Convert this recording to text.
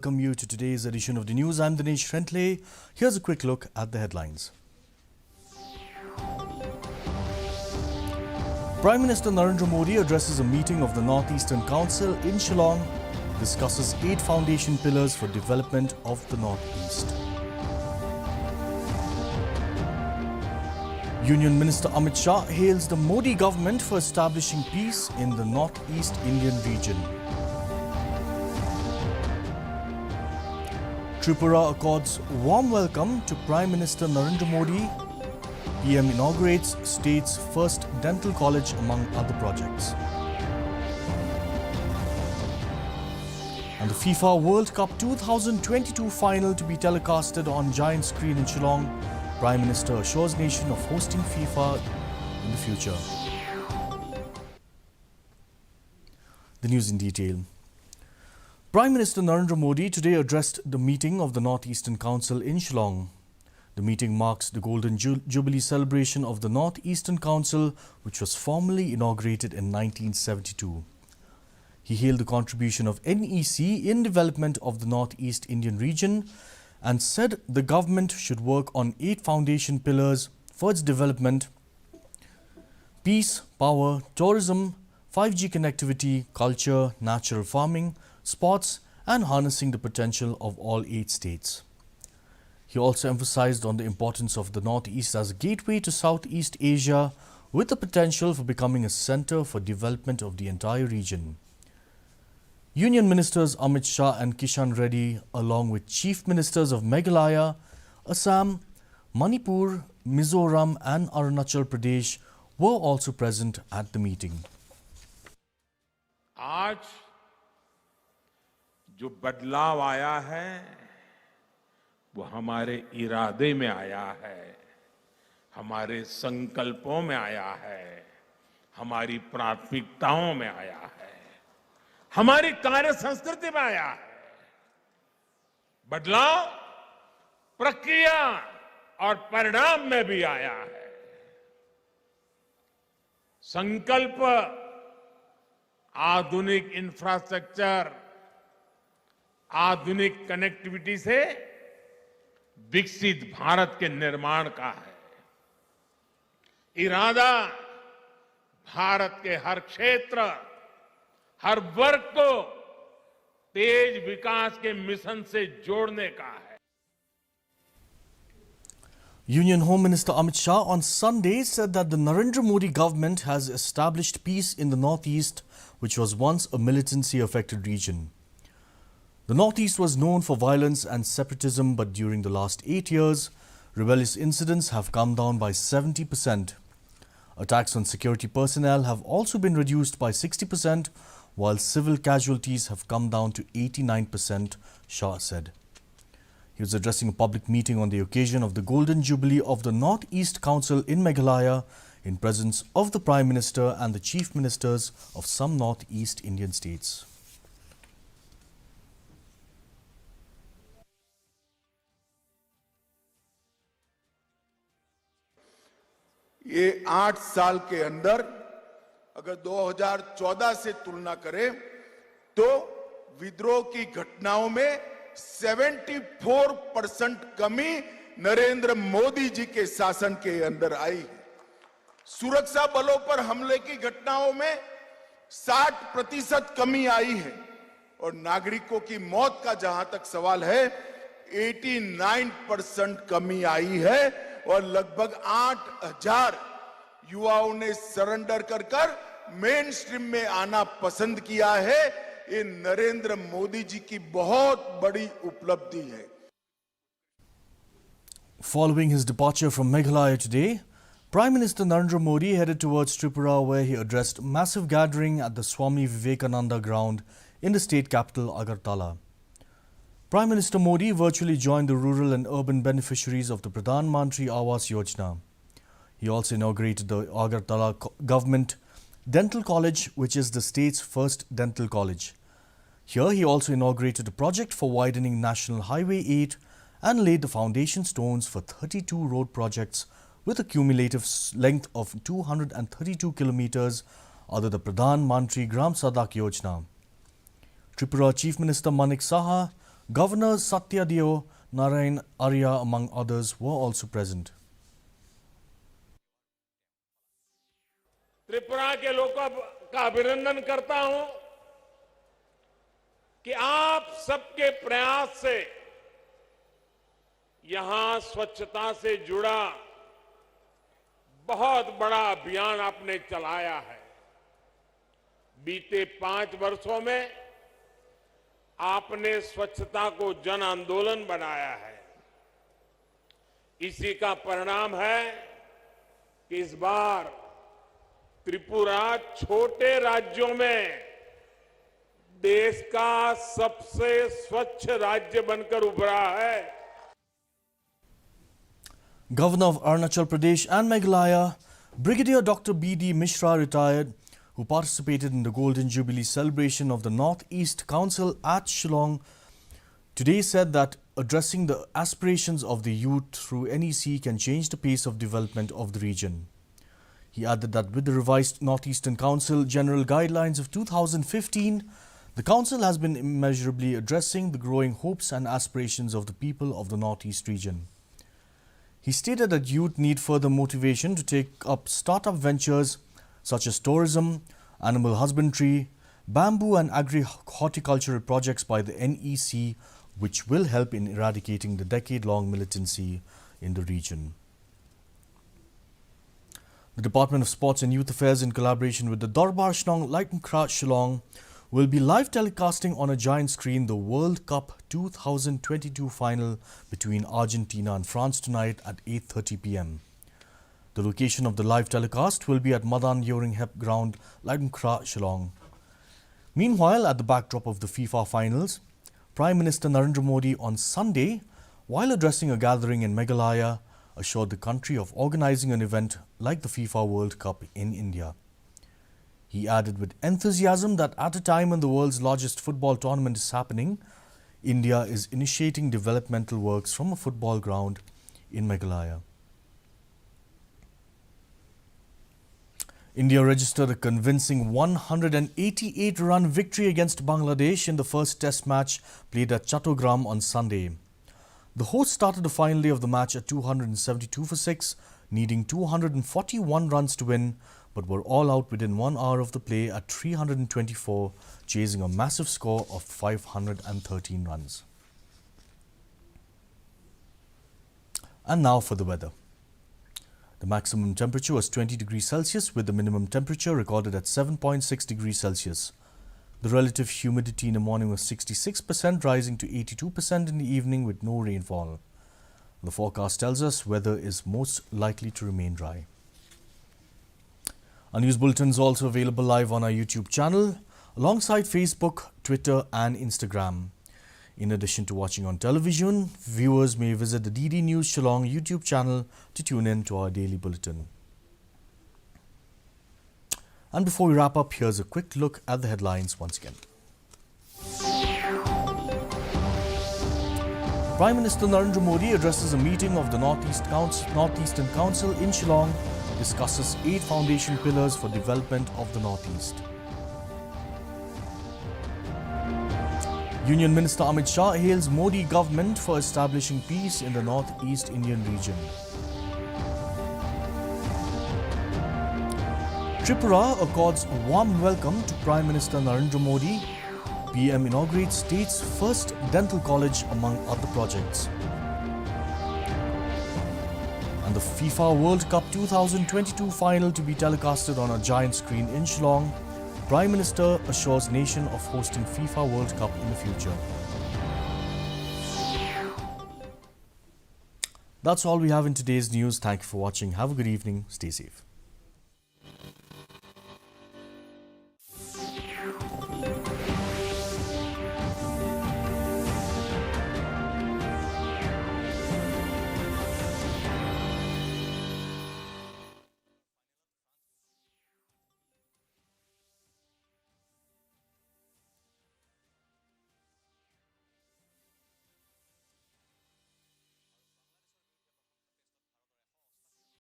Welcome you to today's edition of the news. I'm Dinesh Frentley. Here's a quick look at the headlines. Prime Minister Narendra Modi addresses a meeting of the Northeastern Council in Shillong, discusses 8 foundation pillars for development of the Northeast. Union Minister Amit Shah hails the Modi government for establishing peace in the Northeast Indian region. Tripura accords warm welcome to Prime Minister Narendra Modi. PM inaugurates state's first dental college among other projects. And the FIFA World Cup 2022 final to be telecasted on giant screen in Shillong. Prime Minister assures nation of hosting FIFA in the future. The news in detail. Prime Minister Narendra Modi today addressed the meeting of the Northeastern Council in Shillong. The meeting marks the Golden Jubilee celebration of the Northeastern Council, which was formally inaugurated in 1972. He hailed the contribution of NEC in development of the Northeast Indian region and said the government should work on 8 foundation pillars for its development: peace, power, tourism, 5G connectivity, culture, natural farming, sports and harnessing the potential of all 8 states. He also emphasized on the importance of the Northeast as a gateway to Southeast Asia with the potential for becoming a center for development of the entire region. Union Ministers Amit Shah and Kishan Reddy, along with Chief Ministers of Meghalaya, Assam, Manipur, Mizoram and Arunachal Pradesh were also present at the meeting. आज जो बदलाव आया है वो हमारे इरादे में आया है, हमारे संकल्पों में आया है, हमारी प्राथमिकताओं में आया है, हमारी कार्य संस्कृति में आया है। बदलाव प्रक्रिया और परिणाम में भी आया है। संकल्प आधुनिक इंफ्रास्ट्रक्चर, आधुनिक कनेक्टिविटी से विकसित भारत के निर्माण का है। इरादा भारत के हर क्षेत्र, हर वर्ग को तेज विकास के मिशन से जोड़ने का है। Union Home Minister Amit Shah on Sunday said that the Narendra Modi government has established peace in the Northeast, which was once a militancy-affected region. The Northeast was known for violence and separatism, but during the last 8 years, rebellious incidents have come down by 70%. Attacks on security personnel have also been reduced by 60%, while civil casualties have come down to 89%, Shah said. He was addressing a public meeting on the occasion of the Golden Jubilee of the Northeast Council in Meghalaya in presence of the Prime Minister and the Chief Ministers of some Northeast Indian states. ये 8 साल के अंदर अगर 2014 से तुलना करें तो विद्रोह की घटनाओं में 74% कमी नरेंद्र मोदी जी के शासन के अंदर आई है। सुरक्षा बलों पर हमले की घटनाओं में 60% कमी आई है और नागरिकों की मौत का जहां तक सवाल है 89% कमी आई है और लगभग 8000 युवाओं ने सरेंडर कर मेन स्ट्रीम में आना पसंद किया है। ये नरेंद्र मोदी जी की बहुत बड़ी उपलब्धि है। Following his departure from Meghalaya today, Prime Minister Narendra Modi headed towards Tripura, where he addressed a massive gathering at the Swami Vivekananda ground in the state capital Agartala. Prime Minister Modi virtually joined the rural and urban beneficiaries of the Pradhan Mantri Awas Yojana. He also inaugurated the Agartala Government Dental College, which is the state's first dental college. Here he also inaugurated a project for widening National Highway 8 and laid the foundation stones for 32 road projects with a cumulative length of 232 kilometers under the Pradhan Mantri Gram Sadak Yojana. Tripura Chief Minister Manik Saha Governors Satyadeo, Narayan Arya among others were also present. Tripura के लोगों का अभिनंदन करता हूं कि आप सबके प्रयास से यहां स्वच्छता से जुड़ा बहुत बड़ा अभियान आपने चलाया है। बीते 5 वर्षों में आपने स्वच्छता को जन आंदोलन बनाया है। इसी का परिणाम है कि इस बार त्रिपुरा छोटे राज्यों में देश का सबसे स्वच्छ राज्य बनकर उभरा है। Governor of Arunachal Pradesh and Meghalaya, Brigadier Dr. B.D. Mishra, retired, who participated in the Golden Jubilee celebration of the North-East Council at Shillong, today said that addressing the aspirations of the youth through NEC can change the pace of development of the region. He added that with the revised North-Eastern Council General Guidelines of 2015, the Council has been immeasurably addressing the growing hopes and aspirations of the people of the North-East region. He stated that youth need further motivation to take up startup ventures such as tourism, animal husbandry, bamboo and agri-horticultural projects by the NEC, which will help in eradicating the decade-long militancy in the region. The Department of Sports and Youth Affairs, in collaboration with the Darbar Shillong Lightenkra Shillong, will be live telecasting on a giant screen the World Cup 2022 final between Argentina and France tonight at 8:30 p.m. The location of the live telecast will be at Madan Yoring Hep Ground, Lightenkra Shillong. Meanwhile, at the backdrop of the FIFA finals, Prime Minister Narendra Modi on Sunday, while addressing a gathering in Meghalaya, assured the country of organizing an event like the FIFA World Cup in India. He added with enthusiasm that at a time when the world's largest football tournament is happening, India is initiating developmental works from a football ground in Meghalaya. India registered a convincing 188-run victory against Bangladesh in the first test match played at Chattogram on Sunday. The hosts started the final day of the match at 272 for 6, needing 241 runs to win, but were all out within 1 hour of the play at 324, chasing a massive score of 513 runs. And now for the weather. The maximum temperature was 20 degrees Celsius, with the minimum temperature recorded at 7.6 degrees Celsius. The relative humidity in the morning was 66%, rising to 82% in the evening with no rainfall. The forecast tells us weather is most likely to remain dry. Our news bulletin is also available live on our YouTube channel, alongside Facebook, Twitter and Instagram. In addition to watching on television, viewers may visit the DD News Shillong YouTube channel to tune in to our daily bulletin. And before we wrap up, here's a quick look at the headlines once again. Prime Minister Narendra Modi addresses a meeting of the North-Eastern Council in Shillong, discusses 8 foundation pillars for development of the Northeast. Union Minister Amit Shah hails Modi government for establishing peace in the Northeast Indian region. Tripura accords a warm welcome to Prime Minister Narendra Modi. PM inaugurates state's first dental college among other projects. And the FIFA World Cup 2022 final to be telecasted on a giant screen in Shillong. Prime Minister assures nation of hosting FIFA World Cup in the future. That's all we have in today's news. Thank you for watching. Have a good evening. Stay safe.